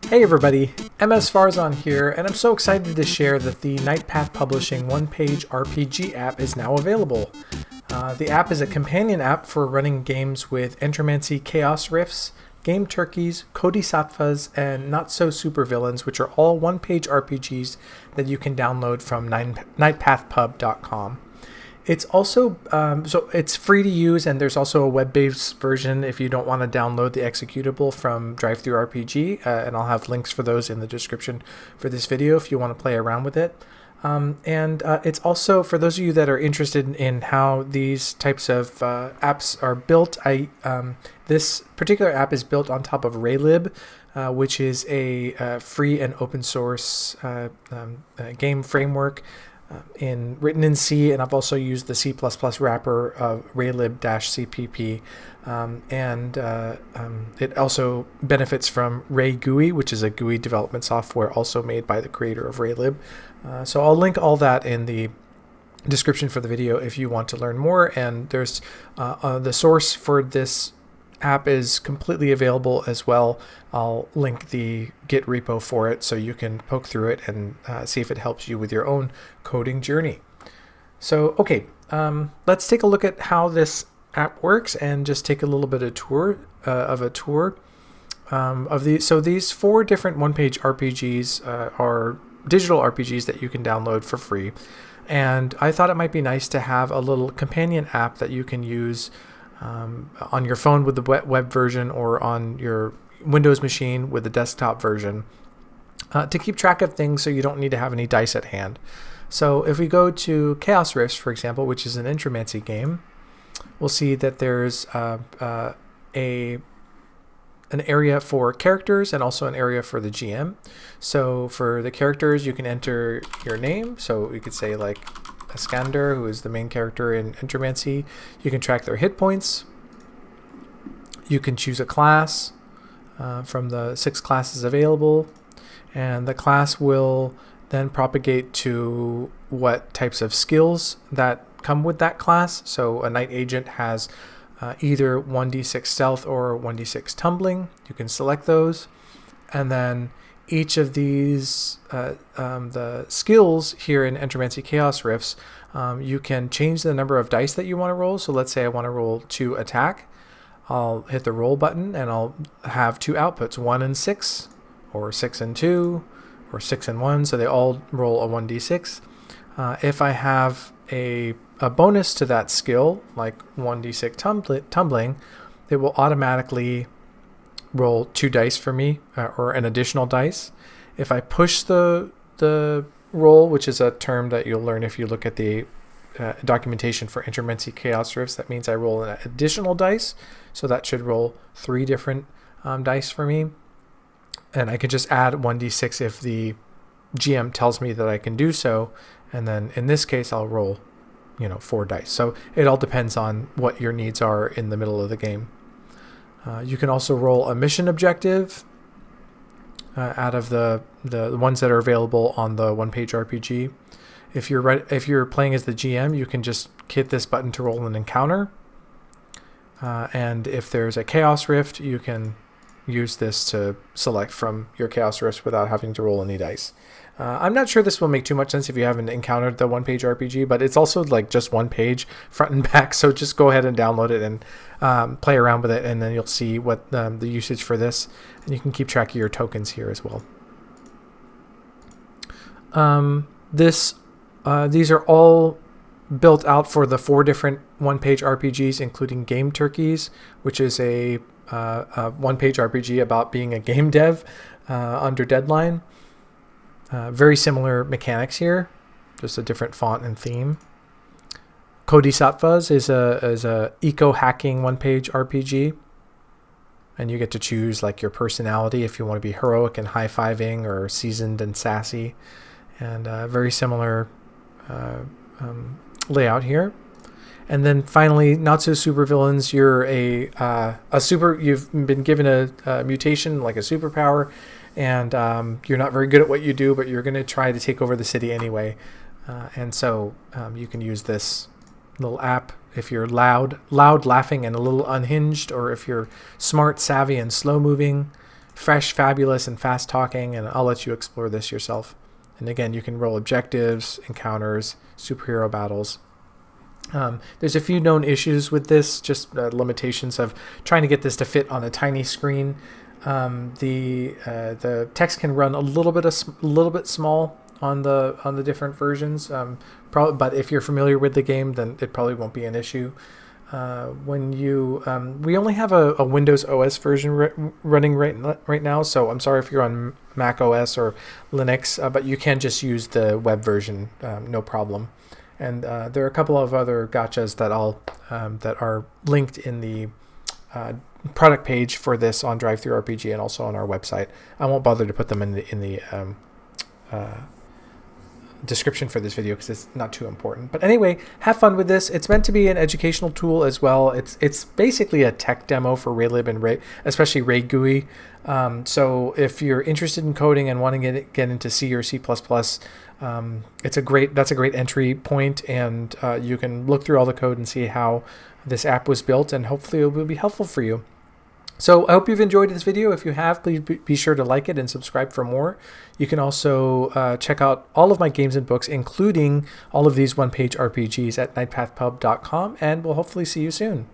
Hey everybody, MS Farzan here, and I'm so excited to share that the Nightpath Publishing one-page RPG app is now available. The app is a companion app for running games with Entromancy Chaos Rifts, Game Turkeys, Bodhisattvas, and Not So Supervillains, which are all one-page RPGs that you can download from nightpathpub.com. It's also, so it's free to use, and there's also a web-based version if you don't want to download the executable from DriveThruRPG, and I'll have links for those in the description for this video if you want to play around with it. It's also, for those of you that are interested in how these types of apps are built, this particular app is built on top of Raylib, which is a free and open source game framework written in C, and I've also used the C++ wrapper of Raylib-CPP, it also benefits from Ray GUI, which is a GUI development software also made by the creator of Raylib. So I'll link all that in the description for the video if you want to learn more, and there's the source for this app is completely available as well. I'll link the Git repo for it so you can poke through it and see if it helps you with your own coding journey. So, okay, let's take a look at how this app works and just take a little bit of a tour of these. So these 4 different one-page RPGs are digital RPGs that you can download for free. And I thought it might be nice to have a little companion app that you can use on your phone with the web version or on your Windows machine with the desktop version to keep track of things so you don't need to have any dice at hand. So if we go to Chaos Rifts, for example, which is an Entromancy game, we'll see that there's an area for characters and also an area for the GM. So for the characters, you can enter your name. So you could say like Iskander, who is the main character in Entromancy. You can track their hit points. You can choose a class from the 6 classes available, and the class will then propagate to what types of skills that come with that class. So a Knight Agent has either 1d6 stealth or 1d6 tumbling. You can select those, and then each of these, the skills here in Entromancy Chaos Rifts, you can change the number of dice that you want to roll. So let's say I want to roll 2 attack. I'll hit the roll button and I'll have 2 outputs, 1 and 6, or 6 and 2, or 6 and 1. So they all roll a 1d6. If I have a bonus to that skill, like 1d6 tumbling, it will automatically roll 2 dice for me, or an additional dice. If I push the roll, which is a term that you'll learn if you look at the documentation for Entromancy Chaos Rifts, that means I roll an additional dice. So that should roll 3 different dice for me. And I can just add 1d6 if the GM tells me that I can do so. And then in this case, I'll roll 4 dice. So it all depends on what your needs are in the middle of the game. You can also roll a mission objective out of the ones that are available on the one-page RPG. If you're playing as the GM, you can just hit this button to roll an encounter. And if there's a Chaos Rift, you can use this to select from your Chaos Rifts without having to roll any dice. I'm not sure this will make too much sense if you haven't encountered the one-page RPG, but it's also like just one page front and back. So just go ahead and download it and play around with it, and then you'll see what the usage for this, and you can keep track of your tokens here as well. These are all built out for the 4 different one-page RPGs, including Game Turkeys, which is a one-page RPG about being a game dev under deadline. Very similar mechanics here, just a different font and theme. Bodhisattvas is a eco-hacking one-page RPG, and you get to choose like your personality if you want to be heroic and high-fiving or seasoned and sassy, and very similar layout here. And then finally, Not So Supervillains. You're you've been given a mutation, like a superpower, and you're not very good at what you do, but you're going to try to take over the city anyway. And so you can use this little app if you're loud, laughing, and a little unhinged, or if you're smart, savvy, and slow moving. fresh, fabulous, and fast talking, and I'll let you explore this yourself. And again, you can roll objectives, encounters, superhero battles. There's a few known issues with this, just limitations of trying to get this to fit on a tiny screen. The text can run a little bit small on the different versions. But if you're familiar with the game, then it probably won't be an issue. We only have a Windows OS version running right now, so I'm sorry if you're on Mac OS or Linux, but you can just use the web version, no problem. And there are a couple of other gotchas that are linked in the product page for this on DriveThruRPG and also on our website. I won't bother to put them in the description for this video because it's not too important. But anyway, have fun with this. It's meant to be an educational tool as well. It's basically a tech demo for Raylib and especially Ray GUI. So if you're interested in coding and wanting to get into C or C++, that's a great entry point, and you can look through all the code and see how this app was built, and hopefully it will be helpful for you. So I hope you've enjoyed this video. If you have, please be sure to like it and subscribe for more. You can also check out all of my games and books, including all of these one-page RPGs at nightpathpub.com, and we'll hopefully see you soon.